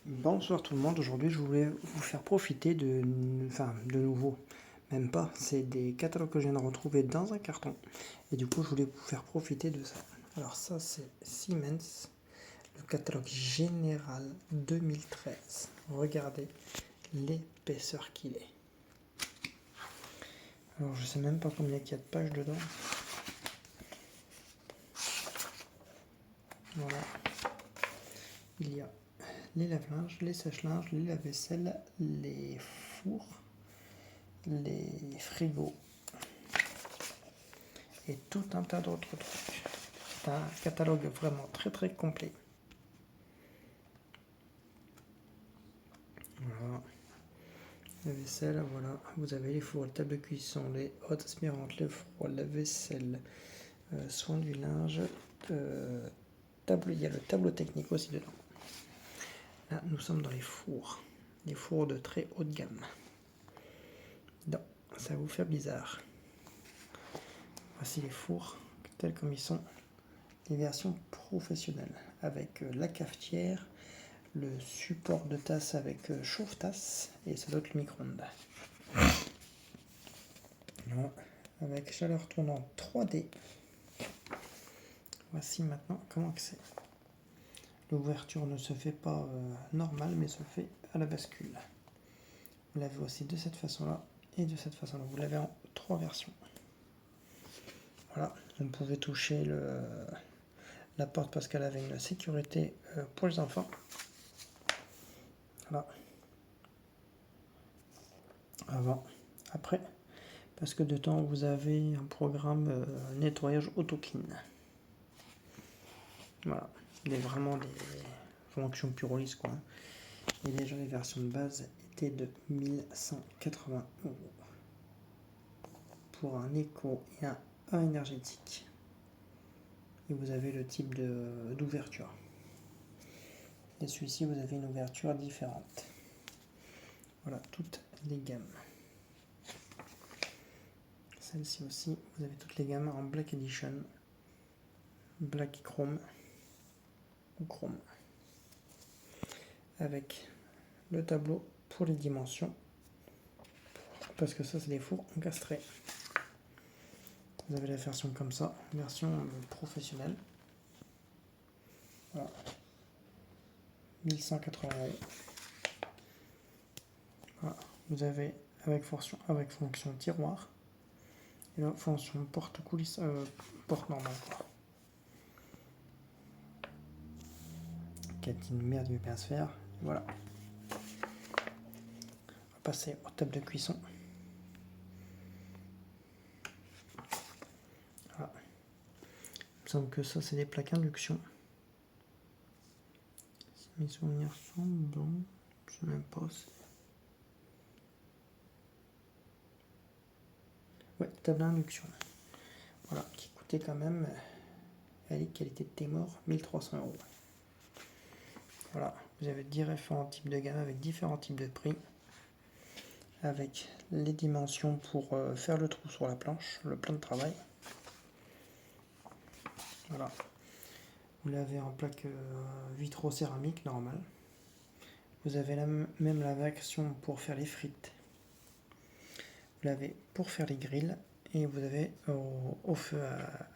Bonsoir tout le monde, aujourd'hui je voulais vous faire profiter de nouveau, même pas, c'est des catalogues que je viens de retrouver dans un carton, et du coup je voulais vous faire profiter de ça. Alors ça c'est Siemens, le catalogue général 2013, regardez l'épaisseur qu'il est. Alors je sais même pas combien il y a de pages dedans. Voilà, il y a les lave-linges, les sèche-linges, les lave-vaisselle, les fours, les frigos et tout un tas d'autres trucs. C'est un catalogue vraiment très complet. Voilà, la vaisselle, voilà, vous avez les fours, les tables de cuisson, les hautes aspirantes, le froid, la vaisselle, soin du linge, il y a le tableau technique aussi dedans. Là, nous sommes dans les fours de très haut de gamme. Non, ça va vous faire bizarre. Voici les fours tels comme ils sont, les versions professionnelles, avec la cafetière, le support de tasse avec chauffe-tasse, et ça doit être le micro-ondes. Voilà, avec chaleur tournante 3D. Voici maintenant comment que c'est. L'ouverture ne se fait pas normale, mais se fait à la bascule. Vous l'avez aussi de cette façon-là et de cette façon-là. Vous l'avez en 3 versions. Voilà, on pouvait toucher la porte parce qu'elle avait une sécurité pour les enfants. Voilà. Avant, après, parce que dedans vous avez un programme nettoyage auto-clean. Voilà, il est vraiment des fonctions Pyrolyse quoi. Et déjà les versions de base étaient de 1180 € pour un éco et un énergétique. Et vous avez le type d'ouverture. Et celui-ci, vous avez une ouverture différente. Voilà, toutes les gammes. Celle-ci aussi, vous avez toutes les gammes en Black Edition, Black Chrome ou Chrome. Avec le tableau pour les dimensions, parce que ça, c'est des fours encastrés. Vous avez la version comme ça, version professionnelle. Voilà. 1180 €. Voilà. Vous avez avec fonction tiroir. Et là, fonction porte-coulisse, porte normale. Une merde du bien se faire. Voilà. On va passer aux tables de cuisson. Voilà. Il me semble que ça, c'est des plaques induction. Si mes souvenirs sont bons, je sais même pas. Ouais, table d'induction. Voilà, qui coûtait quand même, qualité de Témor, 1300 €. Voilà, vous avez différents types de gamme avec différents types de prix, avec les dimensions pour faire le trou sur la planche, le plan de travail. Voilà, vous l'avez en plaque vitro-céramique normale. Vous avez même la version pour faire les frites. Vous l'avez pour faire les grilles. Et vous avez au feu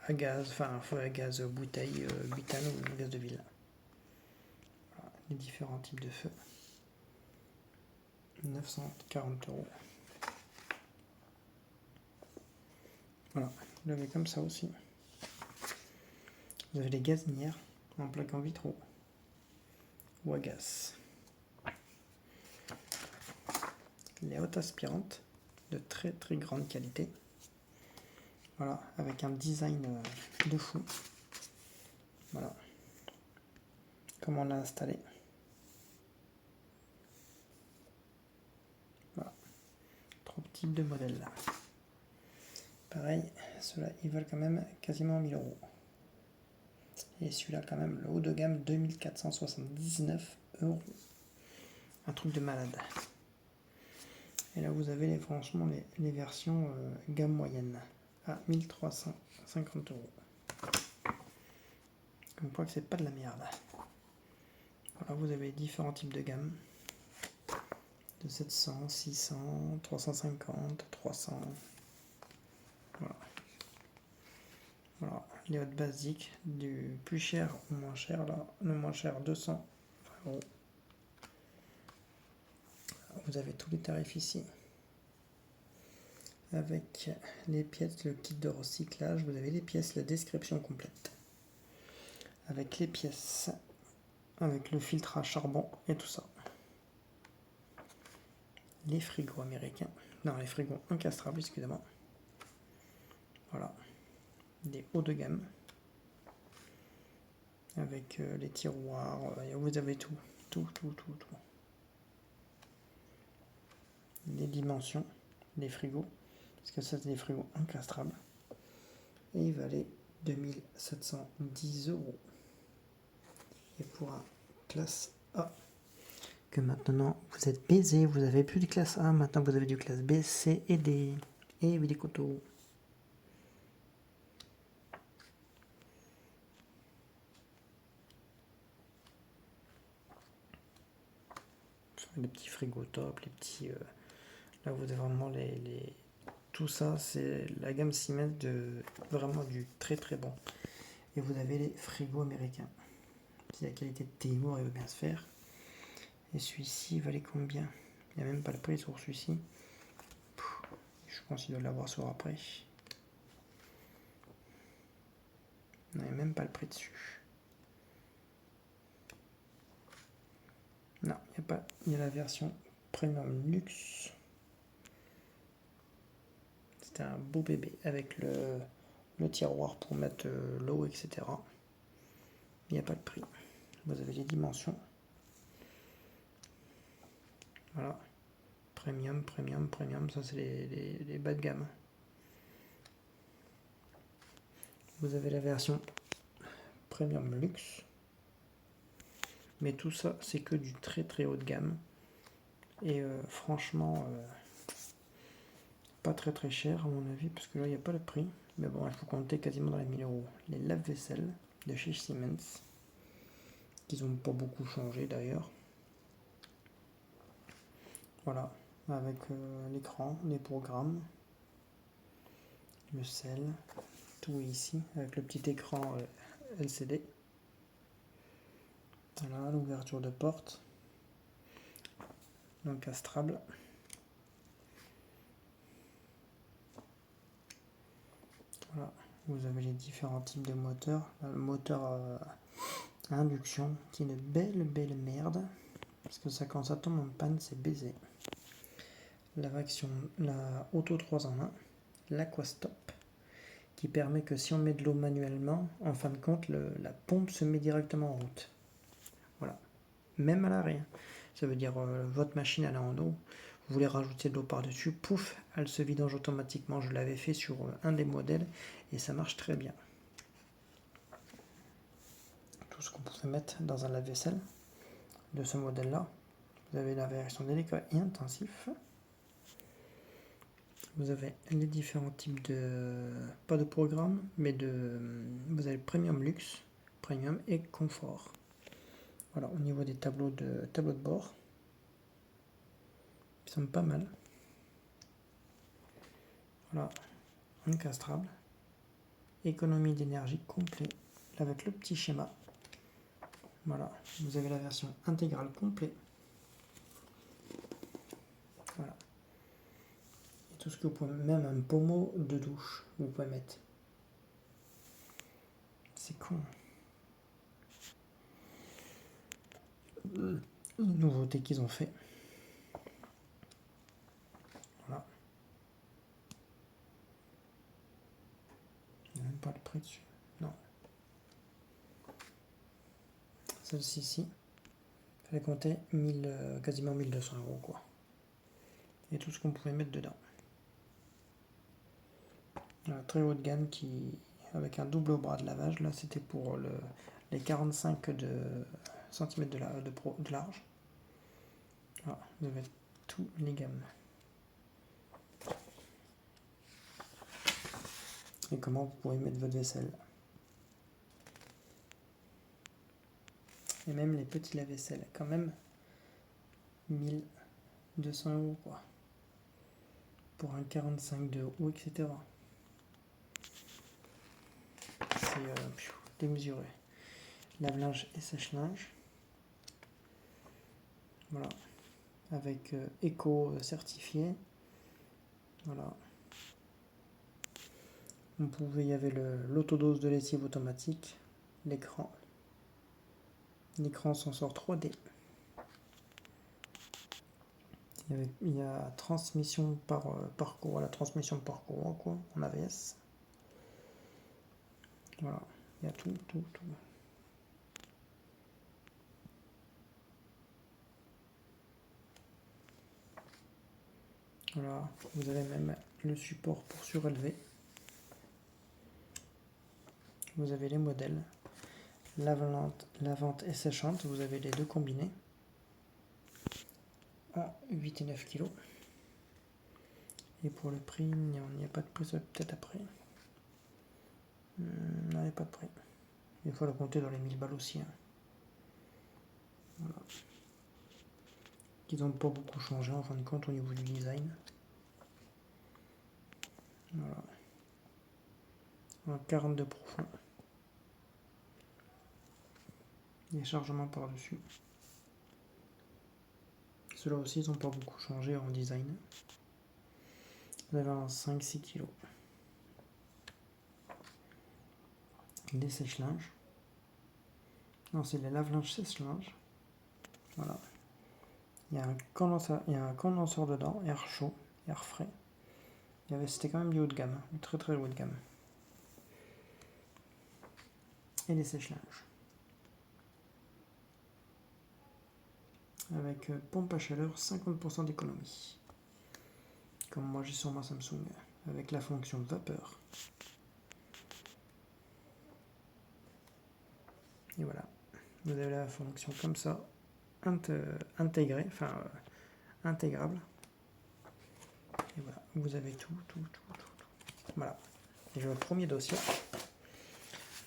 à gaz, enfin feu à gaz bouteille, butane ou gaz de ville. Voilà, les différents types de feux. 940 €. Voilà, vous l'avez comme ça aussi. Vous avez les gazinières en plaque en vitraux ou à gaz. Les hautes aspirantes de très grande qualité. Voilà, avec un design de fou. Voilà. Comment on l'a installé. Voilà. 3 types de modèles là. Pareil, ceux-là, ils valent quand même quasiment 1000 €. Et celui-là, quand même, le haut de gamme, 2479 €. Un truc de malade. Et là, vous avez franchement les versions gamme moyenne à 1350 €. Comme quoi que c'est pas de la merde. Voilà. Là, vous avez différents types de gammes. De 700, 600, 350, 300. Voilà. Voilà, les hautes basiques, du plus cher au moins cher. Là, le moins cher, 200 euros. Vous avez tous les tarifs ici. Avec les pièces, le kit de recyclage, vous avez les pièces, la description complète. Avec les pièces, avec le filtre à charbon et tout ça. Les frigos américains, non, les frigos encastrables, excusez-moi. Voilà, des hauts de gamme. Avec les tiroirs, vous avez tout. Les dimensions, les frigos, parce que ça c'est des frigos encastrables. Et il valait 2710 euros. Et pour un classe A, que maintenant vous êtes baisé, vous avez plus de classe A, maintenant vous avez du classe B, C et D. Et oui, des coteaux. Les petits frigos top, les petits... là vous avez vraiment les... Tout ça, c'est la gamme Siemens de vraiment du très très bon. Et vous avez les frigos américains. Si la qualité de Timor veut bien se faire. Et celui-ci valait combien? Il n'y a même pas le prix sur celui-ci. Je pense qu'il doit l'avoir sur après. Il n'y a même pas le prix dessus. Non, il n'y a pas. Il y a la version Premium Luxe. C'était un beau bébé avec le tiroir pour mettre l'eau, etc. Il n'y a pas de prix. Vous avez les dimensions. Voilà. Premium, ça c'est les bas de gamme. Vous avez la version Premium Luxe. Mais tout ça, c'est que du très très haut de gamme. Et franchement, pas très très cher à mon avis, parce que là, il n'y a pas le prix. Mais bon, il faut compter quasiment dans les 1000 euros. Les lave-vaisselle de chez Siemens, qu'ils n'ont pas beaucoup changé d'ailleurs. Voilà, avec l'écran, les programmes, le sel, tout ici, avec le petit écran LCD. Voilà, l'ouverture de porte, l'encastrable. Voilà, vous avez les différents types de moteurs. Le moteur à induction, qui est une belle merde, parce que ça, quand ça tombe en panne, c'est baisé. La Auto 3 en 1, l'Aquastop, qui permet que si on met de l'eau manuellement, en fin de compte, la pompe se met directement en route. Voilà, même à l'arrêt. Ça veut dire votre machine elle est en eau, vous voulez rajouter de l'eau par-dessus, pouf, elle se vidange automatiquement. Je l'avais fait sur un des modèles et ça marche très bien. Tout ce qu'on pouvait mettre dans un lave-vaisselle de ce modèle-là. Vous avez la version délicat et intensif. Vous avez les différents types de... pas de programme, mais vous avez Premium Luxe, Premium et Confort. Voilà, au niveau des tableaux de bord, ils sont pas mal. Voilà, encastrable, économie d'énergie complet, avec le petit schéma. Voilà, vous avez la version intégrale complet. Voilà. Et tout ce que vous pouvez, même un pommeau de douche, vous pouvez mettre. C'est con. Une nouveauté qu'ils ont fait. Voilà. Il n'y a même pas le prix dessus. Non. Celle-ci, il fallait compter quasiment 1200 euros, quoi. Et tout ce qu'on pouvait mettre dedans. Voilà, très haut de gamme avec un double bras de lavage. Là, c'était pour les 45 cm de large. Voilà, vous avez tous les gammes. Et comment vous pouvez mettre votre vaisselle. Et même les petits lave-vaisselle, quand même 1200 € quoi. Pour un 45 de haut, etc. C'est démesuré. Lave-linge et sèche-linge. Voilà. Avec éco certifié. Voilà. Il y avait l'autodose de lessive automatique. L'écran. L'écran sensor 3D. Il y a transmission par parcours, la transmission de parcours quoi, en AVS. Voilà, il y a tout. Voilà, vous avez même le support pour surélever. Vous avez les modèles, lavante et séchante, vous avez les deux combinés à 8 et 9 kg. Et pour le prix, il n'y a pas de prix, ça peut-être après. Non, il n'y a pas de prix. Il faut le compter dans les 1000 balles aussi. Hein. Voilà. Ils n'ont pas beaucoup changé en fin de compte au niveau du design. Voilà. Un 42 profond. Les chargements par-dessus. Ceux-là aussi, ils n'ont pas beaucoup changé en design. Vous avez un 5-6 kg. Des sèche-linges. Non, c'est les lave-linges sèche-linges. Voilà. Il y a un condenseur dedans, air chaud, air frais. C'était quand même du haut de gamme, du très très haut de gamme. Et les sèche-linges. Avec pompe à chaleur, 50% d'économie. Comme moi j'ai sur ma Samsung, avec la fonction vapeur. Et voilà. Vous avez la fonction comme ça, intégrée, intégrable. Et voilà, vous avez tout. Voilà. Et j'ai le premier dossier.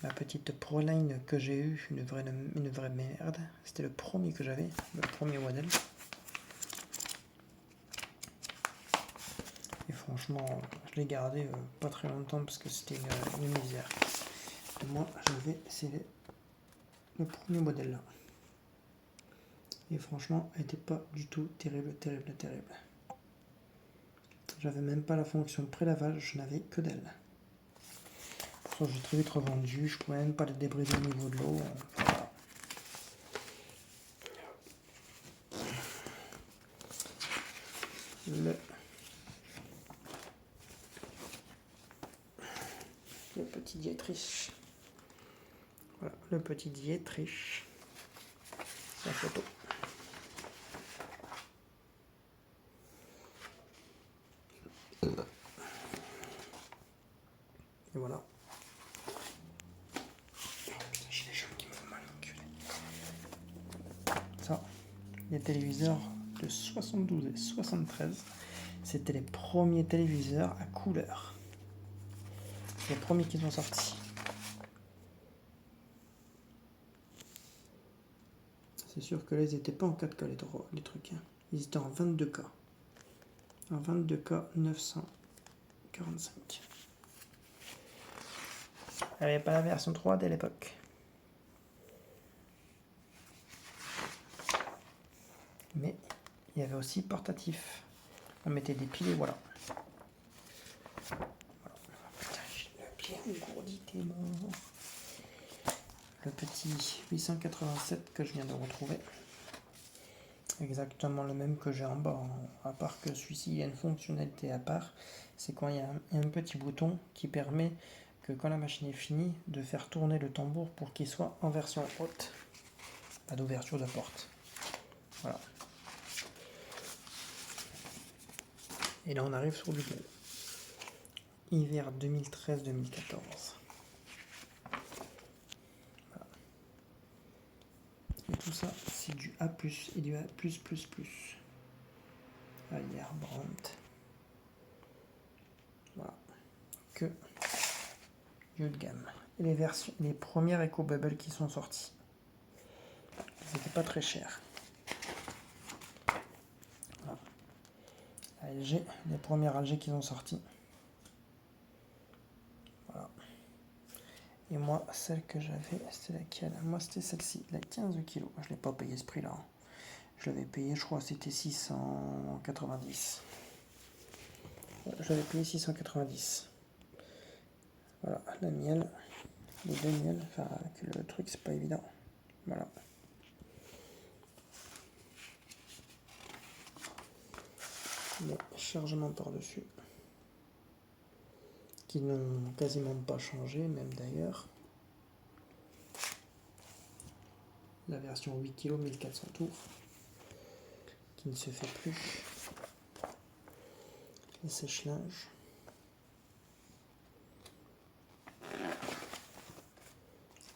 Ma petite Proline que j'ai eue, une vraie merde. C'était le premier que j'avais, le premier modèle. Et franchement, je l'ai gardé pas très longtemps parce que c'était une misère. Et moi, c'est le premier modèle là. Et franchement, elle n'était pas du tout terrible. J'avais même pas la fonction pré-lavage, je n'avais que d'elle. Pour ça, j'ai très vite revendu, je pouvais même pas les débrider au niveau de l'eau. Voilà. Le petit Dietrich. Voilà, le petit Dietrich. La photo. Et voilà. J'ai les jambes qui me font mal, enculé. Ça, les téléviseurs de 72 et 73, c'était les premiers téléviseurs à couleur. C'est les premiers qui sont sortis. C'est sûr que là, ils n'étaient pas en 4K les trucs. Hein. Ils étaient en 22K. En 22K 945. Il n'y avait pas la version 3D à l'époque. Mais il y avait aussi portatif. On mettait des pieds, voilà. Putain, j'ai le pied engourdi, t'es mort. Le petit 887 que je viens de retrouver. Exactement le même que j'ai en bas, à part que celui-ci il y a une fonctionnalité à part, c'est quand il y a un petit bouton qui permet que quand la machine est finie, de faire tourner le tambour pour qu'il soit en version haute, pas d'ouverture de porte. Voilà. Et là on arrive sur du gros. Hiver 2013-2014. Voilà. Et tout ça, c'est du A+, et du A+++. Alière Brandt. Voilà. Que du haut de gamme. Et les premières Eco Bubble qui sont sorties. C'était pas très cher. Voilà. ALG, les premières ALG qu'ils ont sorties. Voilà. Et moi, celle que j'avais, c'était laquelle? Moi, c'était celle-ci, la 15 kg. Je ne l'ai pas payé ce prix-là. Je l'avais payé, je crois, c'était 690. Je l'avais payé 690. Voilà, la miel. Les deux miels, enfin, que le truc, c'est pas évident. Voilà. Les chargements par-dessus, qui n'ont quasiment pas changé, même d'ailleurs. La version 8 kg, 1400 tours, qui ne se fait plus. Les sèche-linges.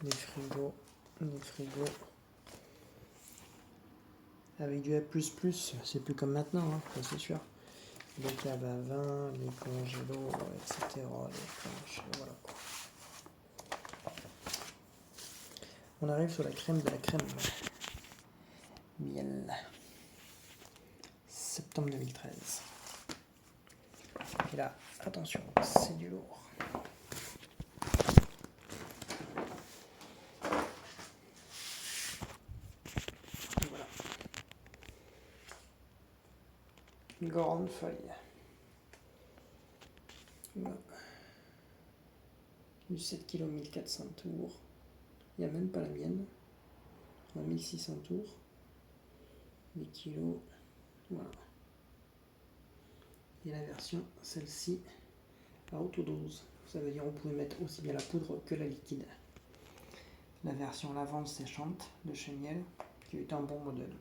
Les frigos. Avec du A++, c'est plus comme maintenant, hein, c'est sûr. Les tables à vin, les congélos, etc. Les planches, voilà quoi. On arrive sur la crème de la crème. Miel. Septembre 2013. Et là, attention, c'est du lourd. Et voilà. Une grande feuille. Voilà. Du 7 kg 1400 tours. Il n'y a même pas la mienne. On a 1600 tours. 8 kg. Voilà. Et la version, celle-ci, à autodose. Ça veut dire qu'on pouvait mettre aussi bien la poudre que la liquide. La version lavande séchante de chez Miel, qui est un bon modèle.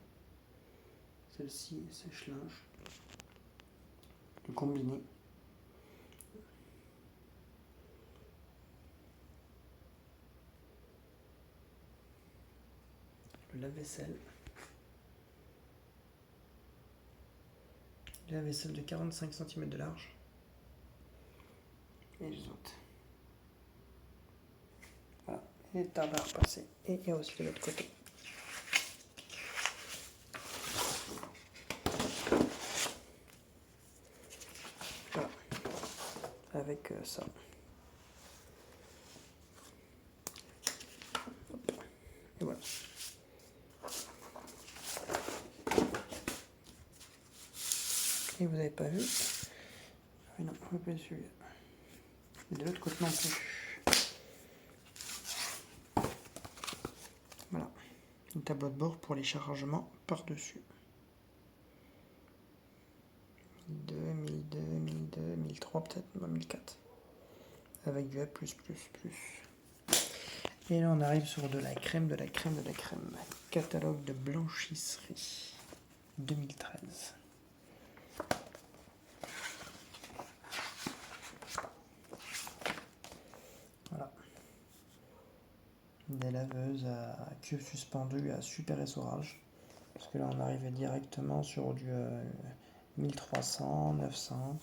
Celle-ci, sèche-linge. Le combiné. Le lave-vaisselle. Le lave-vaisselle de 45 cm de large. Et les autres. Voilà. Les tables à repasser. Et il y a aussi de l'autre côté. Voilà. Avec ça. Hop. Et voilà. Et vous n'avez pas vu. Ah non, on peut pas celui-là. Et de l'autre côté non plus. Voilà. Une tableau de bord pour les chargements par-dessus. 1002, 1003 peut-être, non, 1004. Avec du A+++. Et là on arrive sur de la crème, de la crème, de la crème. Catalogue de blanchisserie 2013. Voilà. Des laveuses à queue suspendue à super essorage. Parce que là on arrive directement sur du 1300, 900.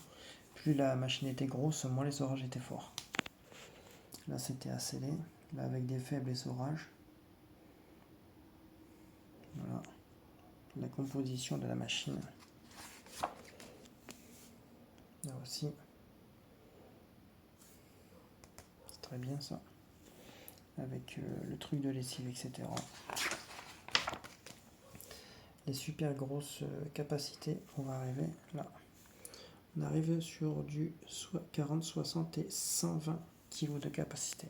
Plus la machine était grosse, moins l'essorage était fort. Là c'était à sceller, là avec des faibles essorages. Voilà la composition de la machine. Là aussi, c'est très bien ça. Avec le truc de lessive, etc. Les super grosses capacités, on va arriver là. On arrive sur du 40, 60 et 120 kg de capacité.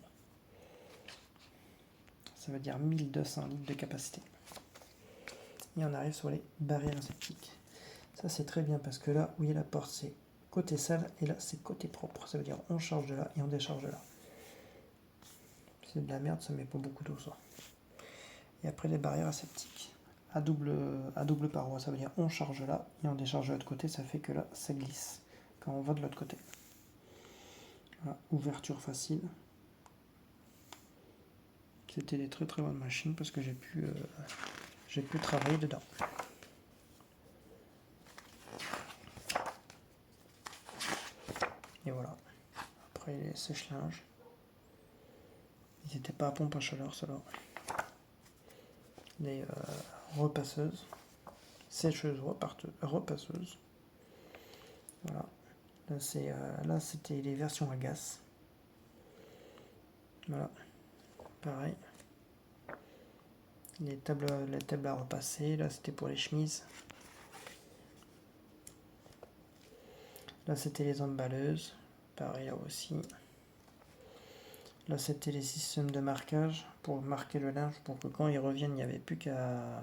Ça veut dire 1200 litres de capacité. Et on arrive sur les barrières aseptiques. Ça c'est très bien parce que là où il y a la porte c'est côté sale et là c'est côté propre. Ça veut dire on charge de là et on décharge de là. C'est de la merde, ça met pas beaucoup d'eau ça. Et après les barrières aseptiques. À double paroi, ça veut dire on charge là et on décharge de l'autre côté, ça fait que là ça glisse quand on va de l'autre côté. Voilà, ouverture facile. C'était des très très bonnes machines parce que j'ai pu travailler dedans. Et voilà. Après les sèche-linges. Ils n'étaient pas à pompe à chaleur ceux-là. les repasseuses, sécheuses, repasseuses. Voilà. Là, c'était les versions à gaz. Voilà. Pareil. Les tables à repasser. Là, c'était pour les chemises. Là, c'était les emballeuses. Pareil, là aussi. Là, c'était les systèmes de marquage pour marquer le linge, pour que quand ils reviennent, il n'y avait plus qu'à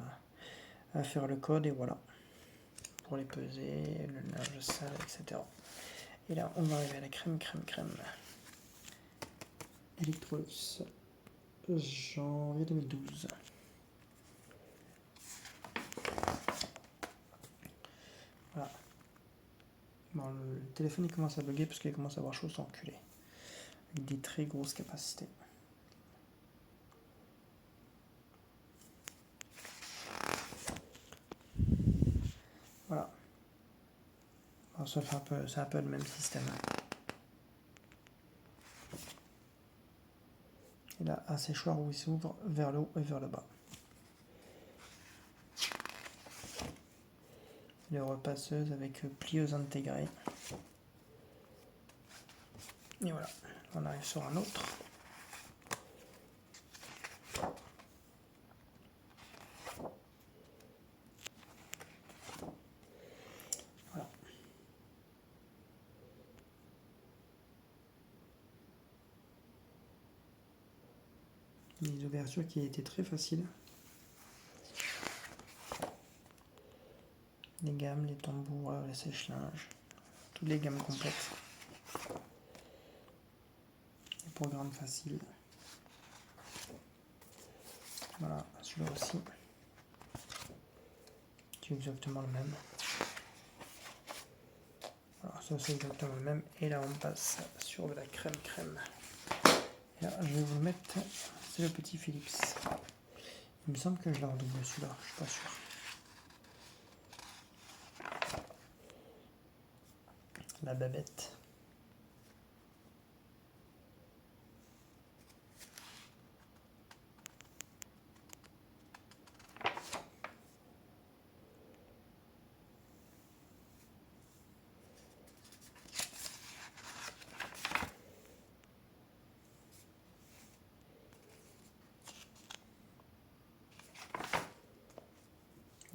faire le code, et voilà. Pour les peser, le linge sale, etc. Et là, on va arriver à la crème. Electrolux, janvier 2012. Voilà. Bon, le téléphone il commence à bugger parce qu'il commence à avoir chaud, sans enculé. Avec des très grosses capacités. Voilà. Bon, ça fait c'est un peu le même système. Et là, un séchoir où il s'ouvre vers le haut et vers le bas. Les repasseuses avec plieuse intégrée. Et voilà, on arrive sur un autre. Voilà. Les ouvertures qui étaient très faciles. Les gammes, les tambours, les sèche-linges, toutes les gammes complètes. Les programmes faciles. Voilà, celui-là aussi. C'est exactement le même. Alors ça c'est exactement le même. Et là on passe sur de la crème. Et là je vais vous le mettre, c'est le petit Philips. Il me semble que je l'ai en double celui-là, je suis pas sûr. La babette.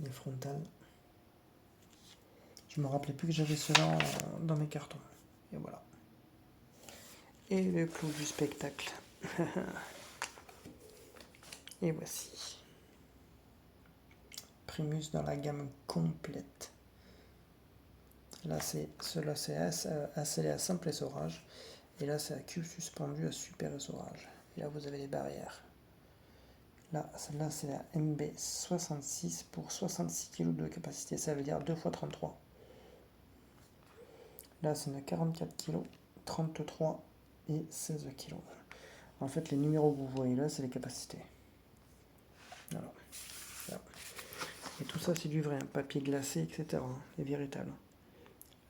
Les frontales. Je me rappelais plus que j'avais cela dans mes cartons. Et voilà. Et le clou du spectacle. Et voici. Primus dans la gamme complète. Là cela c'est assez à simple essorage. Et là c'est à cube suspendu à super essorage. Et là vous avez les barrières. Là, celle-là c'est la MB66 pour 66 kg de capacité. Ça veut dire 2 x 33. Là c'est une 44 kg, 33 et 16 kg. En fait les numéros que vous voyez là c'est les capacités. Voilà. Et tout ça c'est du vrai, papier glacé, etc. Les véritables.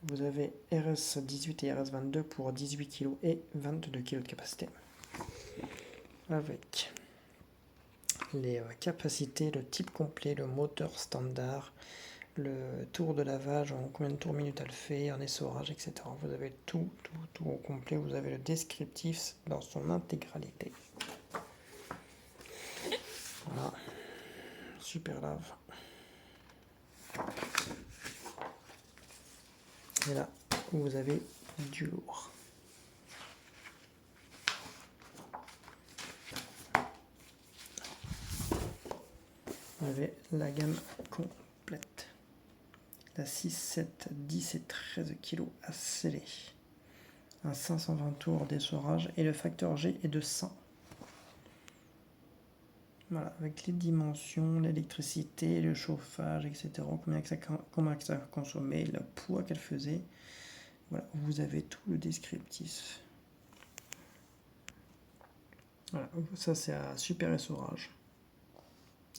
Vous avez RS18 et RS22 pour 18 kg et 22 kg de capacité. Avec les capacités, le type complet, le moteur standard, le tour de lavage, en combien de tours minutes elle fait, en essorage, etc. Vous avez tout au complet. Vous avez le descriptif dans son intégralité. Voilà. Super lave. Et là, vous avez du lourd. Vous avez la gamme complète. La 6, 7, 10 et 13 kg à sceller. Un 520 tours d'essorage et le facteur G est de 100. Voilà, avec les dimensions, l'électricité, le chauffage, etc. Combien que ça consommait, le poids qu'elle faisait. Voilà, vous avez tout le descriptif. Voilà, ça c'est à super essorage.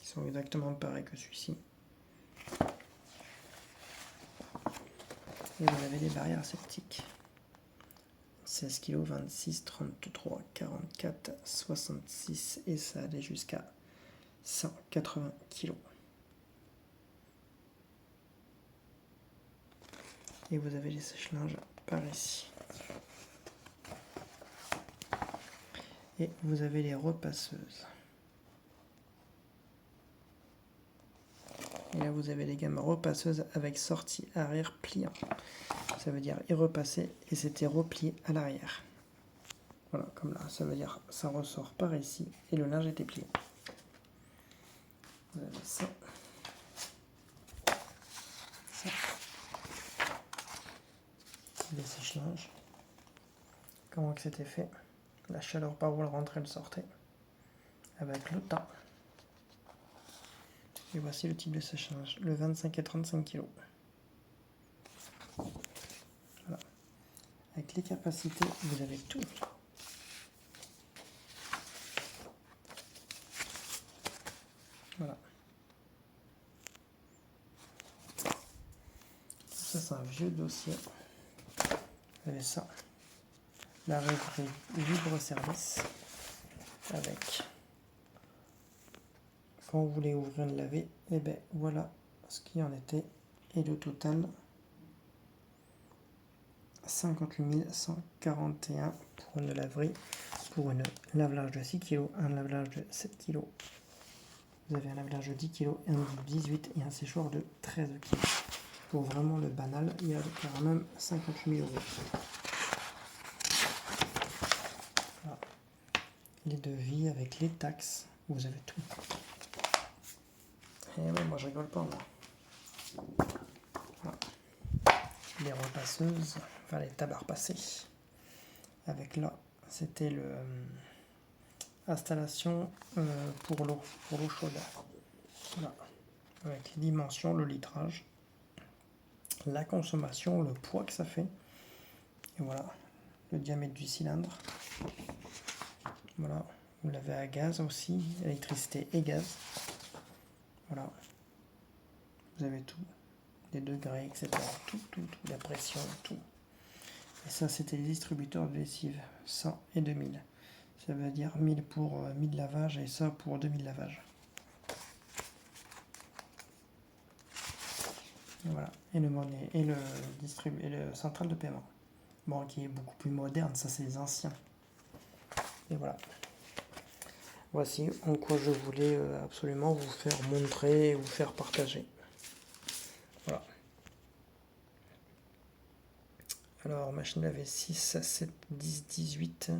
Ils sont exactement pareils que celui-ci. Et vous avez des barrières sceptiques. 16 kg, 26, 33, 44, 66 et ça allait jusqu'à 180 kg. Et vous avez les sèche-linges par ici. Et vous avez les repasseuses. Et là, vous avez les gammes repasseuses avec sortie arrière pliant. Ça veut dire y repasser et c'était replié à l'arrière. Voilà, comme là, ça veut dire ça ressort par ici et le linge était plié. Vous avez ça. Ça. Des sèche-linges. Comment que c'était fait? La chaleur par où elle rentrait, elle sortait. Avec le temps. Et voici le type de sèche-linge. Le 25 et 35 kg. Voilà. Avec les capacités, vous avez tout. Voilà. Ça, c'est un vieux dossier. Vous avez ça. La rêverie libre service. Avec, quand vous voulez ouvrir une lavée, et ben voilà ce qu'il en était. Et le total, 58 141 pour une laverie. Pour un lave-linge de 6 kg, un lave-linge de 7 kg. Vous avez un lave-linge de 10 kg, un de 18 et un séchoir de 13 kg. Pour vraiment le banal, il y a quand même 58 000 euros. Voilà. Les devis avec les taxes, vous avez tout. Et ouais, moi je rigole pas, moi. Voilà. Les repasseuses, enfin les tables à repasser. Avec là, c'était le installation pour l'eau chaude. Voilà. Avec les dimensions, le litrage, la consommation, le poids que ça fait. Et voilà, le diamètre du cylindre. Voilà, vous l'avez à gaz aussi, électricité et gaz. Voilà, vous avez tout, les degrés, etc. Tout, la pression, tout. Et ça, c'était les distributeurs de lessive, 100 et 2000. Ça veut dire 1000 pour 1000 lavages et ça pour 2000 lavages. Et voilà, et le central de paiement. Bon, qui est beaucoup plus moderne, ça c'est les anciens. Et voilà. Voici en quoi je voulais absolument vous faire montrer et vous faire partager. Voilà. Alors, machine à laver 6, 7, 10, 18,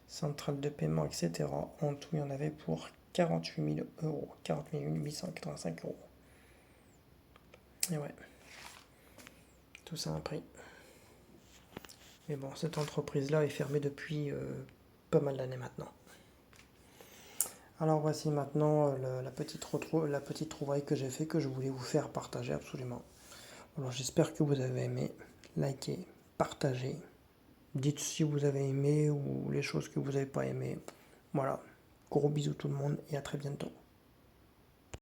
centrale de paiement, etc. En tout, il y en avait pour 48 000 euros. 48 885 euros. Et ouais. Tout ça a un prix. Mais bon, cette entreprise-là est fermée depuis pas mal d'années maintenant. Alors voici maintenant la petite trouvaille que j'ai fait, que je voulais vous faire partager absolument. Alors j'espère que vous avez aimé. Likez, partagez. Dites si vous avez aimé ou les choses que vous n'avez pas aimé. Voilà. Gros bisous tout le monde et à très bientôt.